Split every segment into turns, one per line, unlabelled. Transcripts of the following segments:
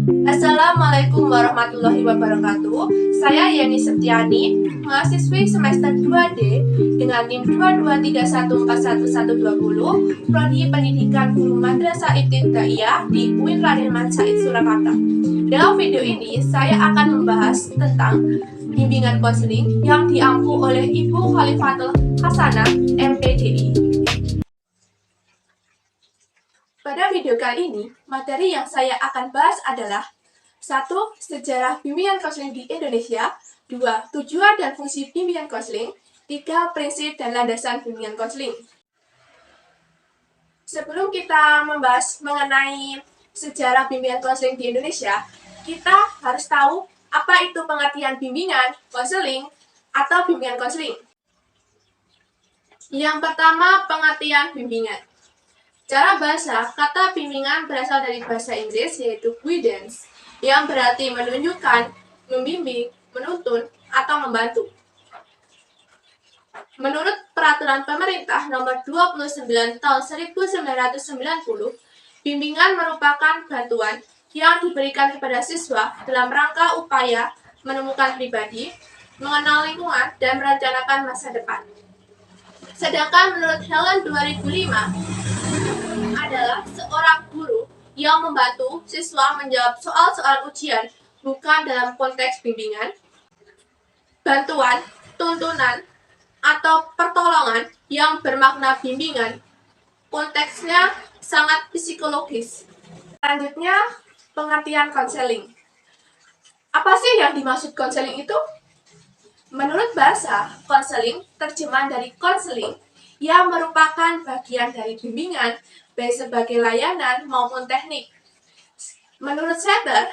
Assalamualaikum warahmatullahi wabarakatuh. Saya Yani Septiani, mahasiswi semester 2D dengan NIM 223141120, Prodi Pendidikan Guru Madrasah Ibtidaiyah di UIN Raden Said Surakarta. Dalam video ini, saya akan membahas tentang bimbingan konseling yang diampu oleh Ibu Khalifatul Hasanah, MPDI. Pada video kali ini, materi yang saya akan bahas adalah 1. Sejarah bimbingan konseling di Indonesia. 2. Tujuan dan fungsi bimbingan konseling. 3. Prinsip dan landasan bimbingan konseling. Sebelum kita membahas mengenai sejarah bimbingan konseling di Indonesia, kita harus tahu apa itu pengertian bimbingan konseling atau bimbingan konseling. Yang pertama, pengertian bimbingan. Cara bahasa, kata bimbingan berasal dari bahasa Inggris yaitu guidance, yang berarti menunjukkan, membimbing, menuntun, atau membantu. Menurut Peraturan Pemerintah Nomor 29 Tahun 1990, bimbingan merupakan bantuan yang diberikan kepada siswa dalam rangka upaya menemukan pribadi, mengenal lingkungan, dan merencanakan masa depan. Sedangkan menurut Helen 2005, adalah seorang guru yang membantu siswa menjawab soal-soal ujian bukan dalam konteks bimbingan, bantuan, tuntunan, atau pertolongan yang bermakna bimbingan. Konteksnya sangat psikologis. Selanjutnya, pengertian konseling. Apa sih yang dimaksud konseling itu? Menurut bahasa, konseling terjemahan dari konseling yang merupakan bagian dari bimbingan baik sebagai layanan maupun teknik. Menurut Setter,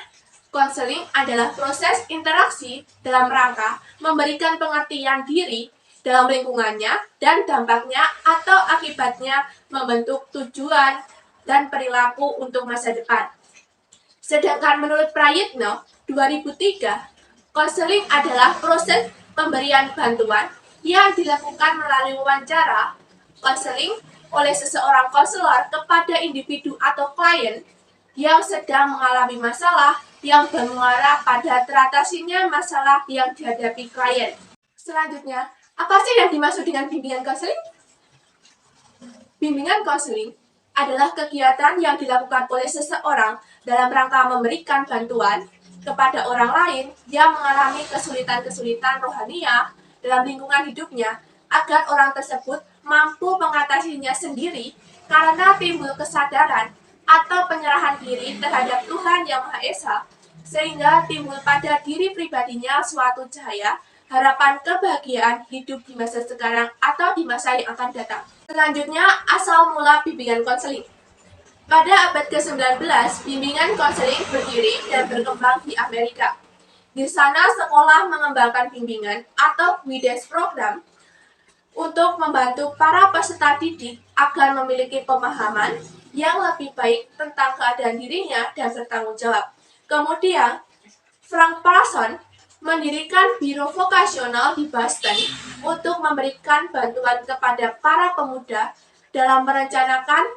konseling adalah proses interaksi dalam rangka memberikan pengertian diri dalam lingkungannya dan dampaknya atau akibatnya membentuk tujuan dan perilaku untuk masa depan. Sedangkan menurut Prayitno 2003, konseling adalah proses pemberian bantuan yang dilakukan melalui wawancara konseling oleh seseorang konselor kepada individu atau klien yang sedang mengalami masalah yang bermuara pada teratasinya masalah yang dihadapi klien. Selanjutnya, apa sih yang dimaksud dengan bimbingan konseling? Bimbingan konseling adalah kegiatan yang dilakukan oleh seseorang dalam rangka memberikan bantuan kepada orang lain yang mengalami kesulitan-kesulitan rohaniah dalam lingkungan hidupnya agar orang tersebut mampu mengatasinya sendiri karena timbul kesadaran atau penyerahan diri terhadap Tuhan Yang Maha Esa, sehingga timbul pada diri pribadinya suatu cahaya, harapan kebahagiaan hidup di masa sekarang atau di masa yang akan datang. Selanjutnya, asal mula bimbingan konseling. Pada abad ke-19, bimbingan konseling berdiri dan berkembang di Amerika. Di sana sekolah mengembangkan bimbingan atau guidance program untuk membantu para peserta didik agar memiliki pemahaman yang lebih baik tentang keadaan dirinya dan bertanggung jawab. Kemudian, Frank Parson mendirikan biro vokasional di Boston untuk memberikan bantuan kepada para pemuda dalam merencanakan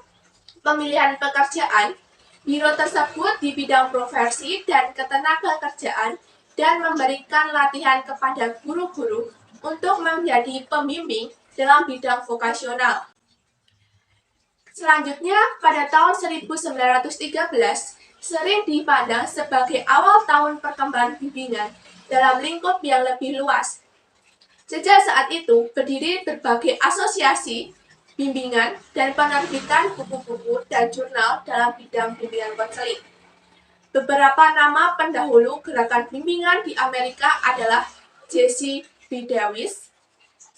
pemilihan pekerjaan. Biro tersebut di bidang profesi dan ketenagakerjaan dan memberikan latihan kepada guru-guru untuk menjadi pembimbing dalam bidang vokasional. Selanjutnya, pada tahun 1913, sering dipandang sebagai awal tahun perkembangan bimbingan dalam lingkup yang lebih luas. Sejak saat itu, berdiri berbagai asosiasi bimbingan dan penerbitan buku-buku dan jurnal dalam bidang bimbingan konseling. Beberapa nama pendahulu gerakan bimbingan di Amerika adalah Jesse B. Davis,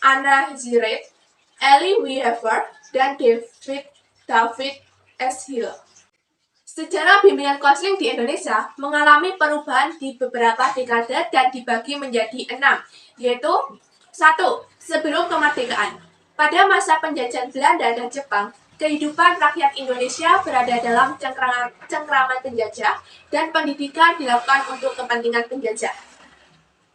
Anna Ziret, Ellie Weaver, dan David S. Hill. Sejarah bimbingan konseling di Indonesia mengalami perubahan di beberapa dekade dan dibagi menjadi 6, yaitu 1. Sebelum kemerdekaan. Pada masa penjajahan Belanda dan Jepang, kehidupan rakyat Indonesia berada dalam cengkraman penjajah dan pendidikan dilakukan untuk kepentingan penjajah.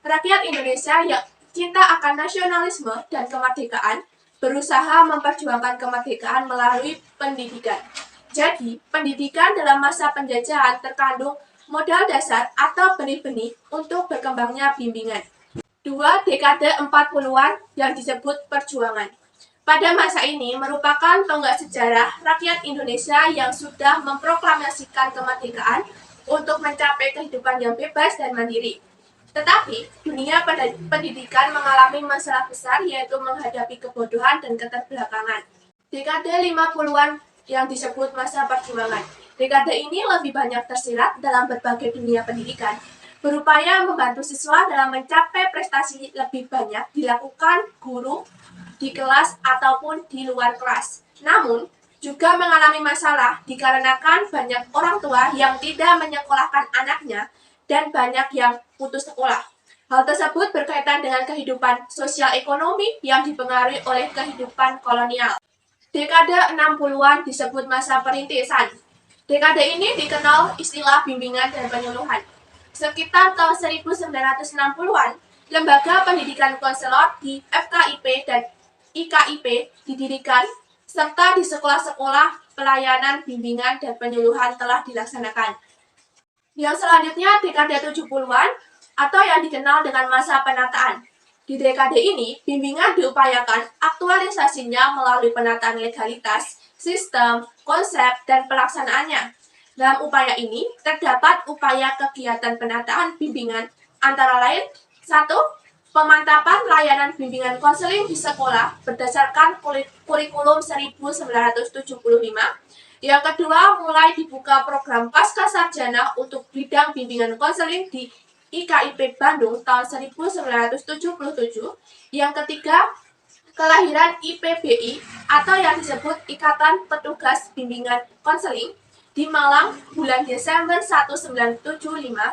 Rakyat Indonesia yang cinta akan nasionalisme dan kemerdekaan berusaha memperjuangkan kemerdekaan melalui pendidikan. Jadi, pendidikan dalam masa penjajahan terkandung modal dasar atau benih-benih untuk berkembangnya bimbingan. 2. Dekade 40-an yang disebut perjuangan. Pada masa ini merupakan tonggak sejarah rakyat Indonesia yang sudah memproklamasikan kemerdekaan untuk mencapai kehidupan yang bebas dan mandiri. Tetapi, dunia pendidikan mengalami masalah besar yaitu menghadapi kebodohan dan keterbelakangan. Dekade 50-an yang disebut masa perjuangan. Dekade ini lebih banyak tersirat dalam berbagai dunia pendidikan, berupaya membantu siswa dalam mencapai prestasi lebih banyak dilakukan guru di kelas ataupun di luar kelas. Namun, juga mengalami masalah dikarenakan banyak orang tua yang tidak menyekolahkan anaknya dan banyak yang putus sekolah. Hal tersebut berkaitan dengan kehidupan sosial ekonomi yang dipengaruhi oleh kehidupan kolonial. Dekade 60-an disebut masa perintisan. Dekade ini dikenal istilah bimbingan dan penyuluhan. Sekitar tahun 1960-an, lembaga pendidikan konselor di FKIP dan IKIP didirikan, serta di sekolah-sekolah pelayanan bimbingan dan penyuluhan telah dilaksanakan. Yang selanjutnya dekade 70-an atau yang dikenal dengan masa penataan. Di dekade ini, bimbingan diupayakan aktualisasinya melalui penataan legalitas, sistem, konsep, dan pelaksanaannya. Dalam upaya ini, terdapat upaya kegiatan penataan bimbingan antara lain 1. Pemantapan layanan bimbingan konseling di sekolah berdasarkan kurikulum 1975. Yang kedua, mulai dibuka program pascasarjana untuk bidang bimbingan konseling di IKIP Bandung tahun 1977. Yang ketiga, kelahiran IPBI atau yang disebut Ikatan Petugas Bimbingan Konseling di Malang bulan Desember 1975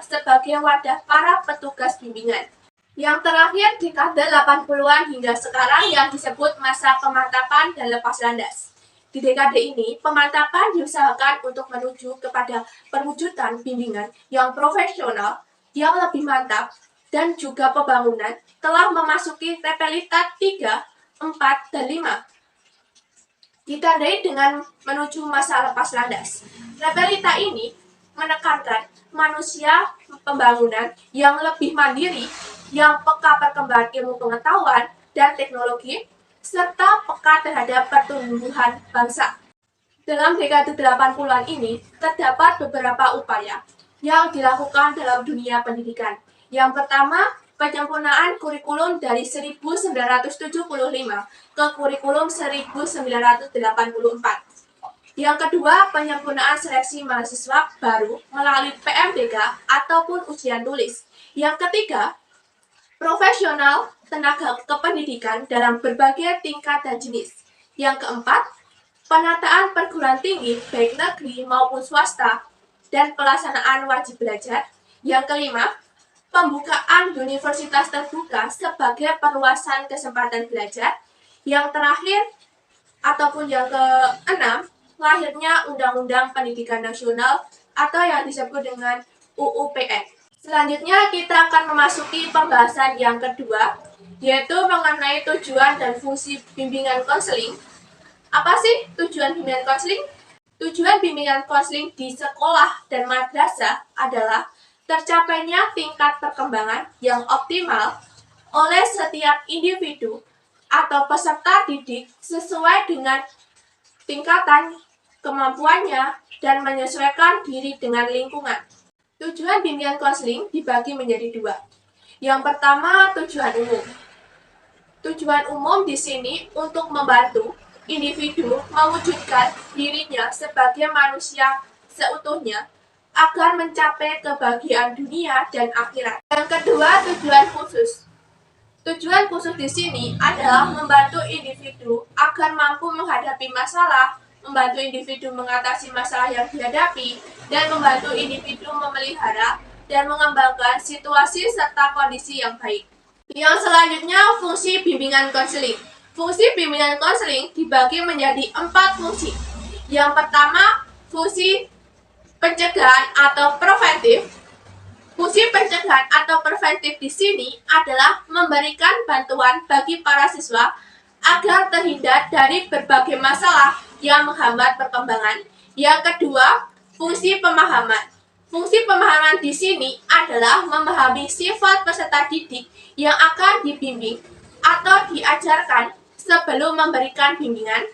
sebagai wadah para petugas bimbingan. Yang terakhir, dekade 80-an hingga sekarang yang disebut masa pemantapan dan lepas landas. Di dekade ini, pemantapan diusahakan untuk menuju kepada perwujudan bimbingan yang profesional, yang lebih mantap, dan juga pembangunan telah memasuki repelita 3, 4, dan 5. Ditandai dengan menuju masa lepas landas. Repelita ini menekankan manusia pembangunan yang lebih mandiri, yang peka perkembangan ilmu pengetahuan dan teknologi, serta peka terhadap pertumbuhan bangsa. Dalam dekade 80-an ini, terdapat beberapa upaya yang dilakukan dalam dunia pendidikan. Yang pertama, penyempurnaan kurikulum dari 1975 ke kurikulum 1984. Yang kedua, penyempurnaan seleksi mahasiswa baru melalui PMDK ataupun ujian tulis. Yang ketiga, profesional tenaga kependidikan dalam berbagai tingkat dan jenis. Yang keempat, penataan perguruan tinggi baik negeri maupun swasta dan pelaksanaan wajib belajar. Yang kelima, pembukaan universitas terbuka sebagai perluasan kesempatan belajar. Yang terakhir ataupun yang keenam, lahirnya Undang-Undang Pendidikan Nasional atau yang disebut dengan UUPN. Selanjutnya kita akan memasuki pembahasan yang kedua, yaitu mengenai tujuan dan fungsi bimbingan konseling. Apa sih tujuan bimbingan konseling? Tujuan bimbingan konseling di sekolah dan madrasah adalah tercapainya tingkat perkembangan yang optimal oleh setiap individu atau peserta didik sesuai dengan tingkatan kemampuannya dan menyesuaikan diri dengan lingkungan. Tujuan bimbingan konseling dibagi menjadi dua. Yang pertama, tujuan umum. Tujuan umum di sini untuk membantu individu mewujudkan dirinya sebagai manusia seutuhnya agar mencapai kebahagiaan dunia dan akhirat. Yang kedua, tujuan khusus. Tujuan khusus di sini adalah membantu individu agar mampu menghadapi masalah, membantu individu mengatasi masalah yang dihadapi, dan membantu individu memelihara dan mengembangkan situasi serta kondisi yang baik. Yang selanjutnya, fungsi bimbingan konseling. Fungsi bimbingan konseling dibagi menjadi 4 fungsi. Yang pertama, fungsi pencegahan atau preventif. Fungsi pencegahan atau preventif di sini adalah memberikan bantuan bagi para siswa agar terhindar dari berbagai masalah yang menghambat perkembangan. Yang kedua, fungsi pemahaman. Fungsi pemahaman di sini adalah memahami sifat peserta didik yang akan dibimbing atau diajarkan sebelum memberikan bimbingan.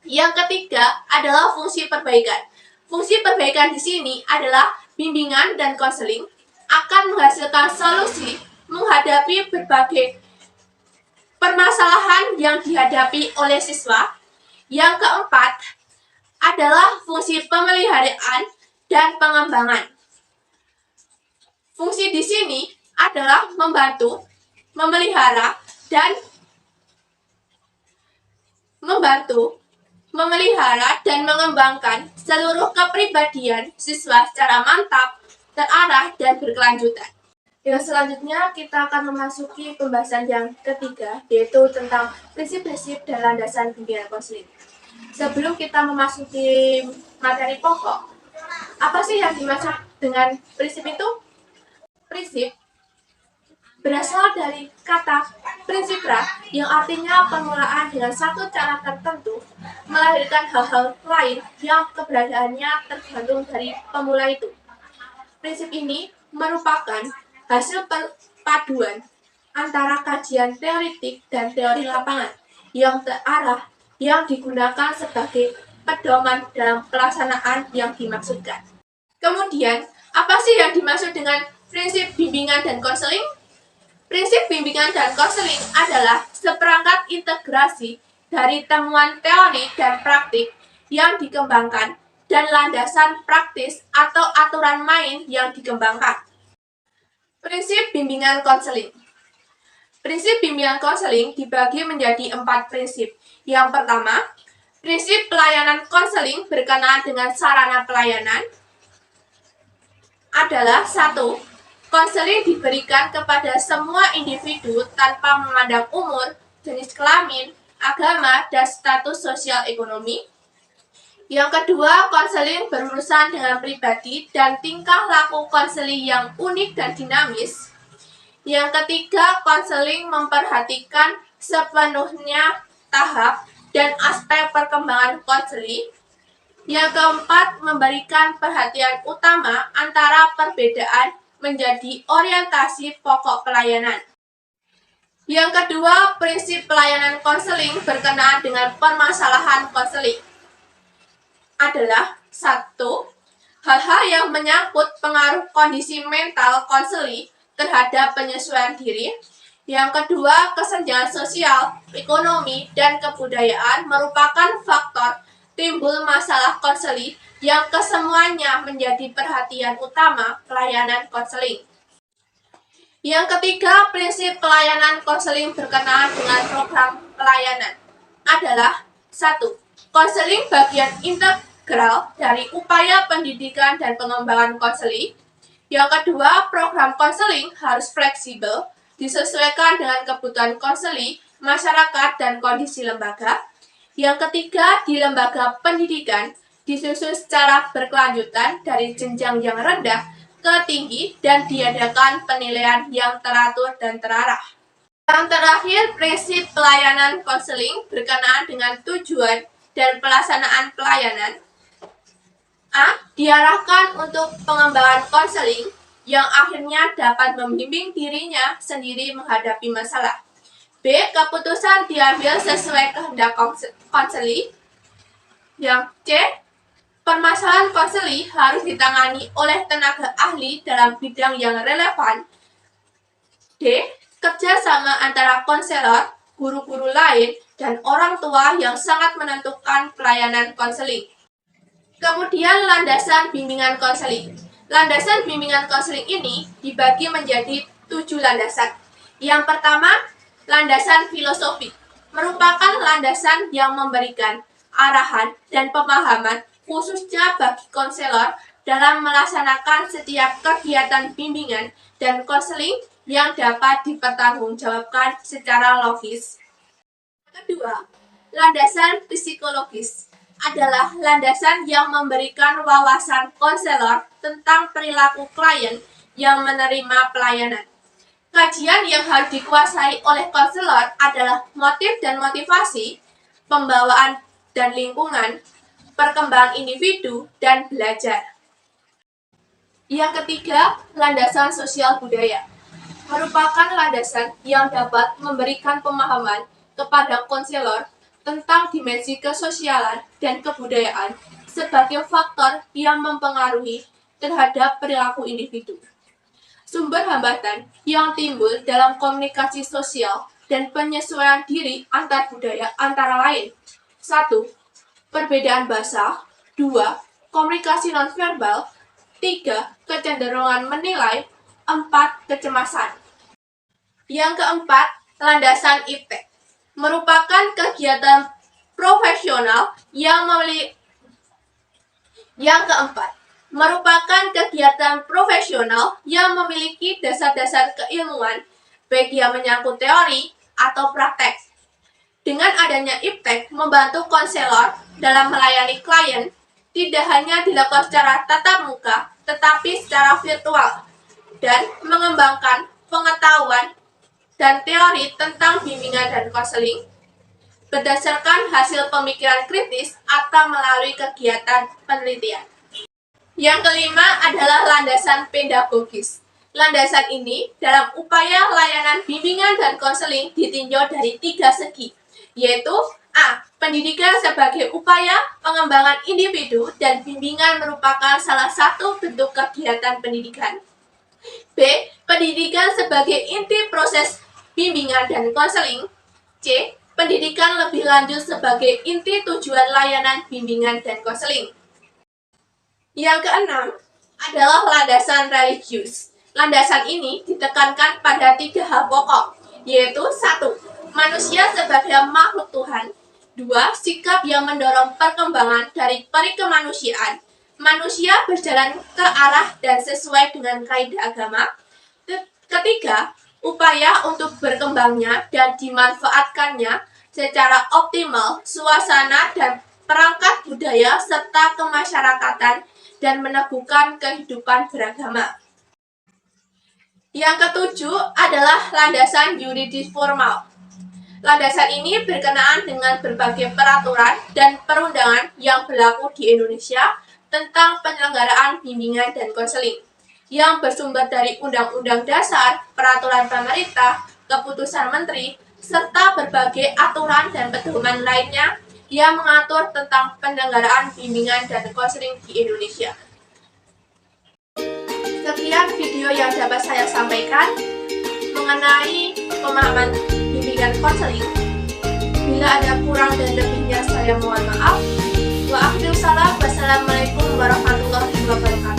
Yang ketiga adalah fungsi perbaikan. Fungsi perbaikan di sini adalah bimbingan dan konseling akan menghasilkan solusi menghadapi berbagai permasalahan yang dihadapi oleh siswa. Yang keempat adalah fungsi pemeliharaan dan pengembangan. Fungsi di sini adalah membantu, memelihara, dan mengembangkan seluruh kepribadian siswa secara mantap, terarah, dan berkelanjutan. Yang selanjutnya kita akan memasuki pembahasan yang ketiga, yaitu tentang prinsip-prinsip dan landasan bimbingan konseling. Sebelum kita memasuki materi pokok, apa sih yang dimaksud dengan prinsip itu? Prinsip berasal dari kata prinsipra yang artinya permulaan dengan satu cara tertentu melahirkan hal-hal lain yang keberadaannya tergantung dari pemula itu. Prinsip ini merupakan hasil perpaduan antara kajian teoritik dan teori lapangan yang terarah yang digunakan sebagai pedoman dalam pelaksanaan yang dimaksudkan. Kemudian, apa sih yang dimaksud dengan prinsip bimbingan dan konseling? Prinsip bimbingan dan konseling adalah seperangkat integrasi dari temuan teori dan praktik yang dikembangkan dan landasan praktis atau aturan main yang dikembangkan. Prinsip bimbingan konseling. Prinsip bimbingan konseling dibagi menjadi 4 prinsip. Yang pertama, prinsip pelayanan konseling berkenaan dengan sarana pelayanan adalah 1. Konseling diberikan kepada semua individu tanpa memandang umur, jenis kelamin, agama, dan status sosial ekonomi. Yang kedua, konseling berurusan dengan pribadi dan tingkah laku konseling yang unik dan dinamis. Yang ketiga, konseling memperhatikan sepenuhnya tahap dan aspek perkembangan konseling. Yang keempat, memberikan perhatian utama antara perbedaan menjadi orientasi pokok pelayanan. Yang kedua, prinsip pelayanan konseling berkenaan dengan permasalahan konseling adalah 1. Hal-hal yang menyangkut pengaruh kondisi mental konseling terhadap penyesuaian diri. Yang kedua, kesenjangan sosial, ekonomi, dan kebudayaan merupakan faktor timbul masalah konseling yang kesemuanya menjadi perhatian utama pelayanan konseling. Yang ketiga, prinsip pelayanan konseling berkenaan dengan program pelayanan adalah 1. Konseling bagian integral dari upaya pendidikan dan pengembangan konseling. Yang kedua, program konseling harus fleksibel, disesuaikan dengan kebutuhan konseling, masyarakat, dan kondisi lembaga. Yang ketiga, di lembaga pendidikan disusun secara berkelanjutan dari jenjang yang rendah ke tinggi dan diadakan penilaian yang teratur dan terarah. Yang terakhir, prinsip pelayanan konseling berkenaan dengan tujuan dan pelaksanaan pelayanan. A. Diarahkan untuk pengembangan konseling yang akhirnya dapat membimbing dirinya sendiri menghadapi masalah. B. Keputusan diambil sesuai kehendak konseling. Yang C. Permasalahan konseling harus ditangani oleh tenaga ahli dalam bidang yang relevan. D. Kerjasama antara konselor, guru-guru lain, dan orang tua yang sangat menentukan pelayanan konseling. Kemudian landasan bimbingan konseling. Landasan bimbingan konseling ini dibagi menjadi 7 landasan. Yang pertama, landasan filosofi. Merupakan landasan yang memberikan arahan dan pemahaman khususnya bagi konselor dalam melaksanakan setiap kegiatan bimbingan dan konseling yang dapat dipertanggungjawabkan secara logis. Kedua, landasan psikologis adalah landasan yang memberikan wawasan konselor tentang perilaku klien yang menerima pelayanan. Kajian yang harus dikuasai oleh konselor adalah motif dan motivasi, pembawaan dan lingkungan, perkembangan individu, dan belajar. Yang ketiga, landasan sosial budaya. Merupakan landasan yang dapat memberikan pemahaman kepada konselor tentang dimensi kesosialan dan kebudayaan sebagai faktor yang mempengaruhi terhadap perilaku individu. Sumber hambatan yang timbul dalam komunikasi sosial dan penyesuaian diri antar budaya antara lain: 1. Perbedaan bahasa. 2. Komunikasi nonverbal. 3. Kecenderungan menilai. 4. Kecemasan. Yang keempat, landasan iptek. Merupakan kegiatan profesional yang memiliki dasar-dasar keilmuan, baik yang menyangkut teori atau praktek. Dengan adanya iptek membantu konselor dalam melayani klien, tidak hanya dilakukan secara tatap muka, tetapi secara virtual, dan mengembangkan pengetahuan dan teori tentang bimbingan dan konseling berdasarkan hasil pemikiran kritis atau melalui kegiatan penelitian. Yang kelima adalah landasan pedagogis. Landasan ini dalam upaya layanan bimbingan dan konseling ditinjau dari 3 segi, yaitu A. Pendidikan sebagai upaya pengembangan individu dan bimbingan merupakan salah satu bentuk kegiatan pendidikan. B. Pendidikan sebagai inti proses bimbingan dan konseling. C. Pendidikan lebih lanjut sebagai inti tujuan layanan bimbingan dan konseling. Yang keenam adalah landasan religius. Landasan ini ditekankan pada 3 hal pokok, yaitu 1. Manusia sebagai makhluk Tuhan. 2. Sikap yang mendorong perkembangan dari perikemanusiaan. Manusia berjalan ke arah dan sesuai dengan kaidah agama. Ketiga, upaya untuk berkembangnya dan dimanfaatkannya secara optimal suasana dan perangkat budaya serta kemasyarakatan dan meneguhkan kehidupan beragama. Yang ketujuh adalah landasan yuridis formal. Landasan ini berkenaan dengan berbagai peraturan dan perundangan yang berlaku di Indonesia tentang penyelenggaraan bimbingan dan konseling, yang bersumber dari Undang-Undang Dasar, peraturan pemerintah, keputusan menteri, serta berbagai aturan dan pedoman lainnya yang mengatur tentang penyelenggaraan bimbingan dan konseling di Indonesia. Sekian video yang dapat saya sampaikan mengenai pemahaman bimbingan konseling. Bila ada kurang dan lebihnya saya mohon maaf. Wassalamualaikum warahmatullahi wabarakatuh.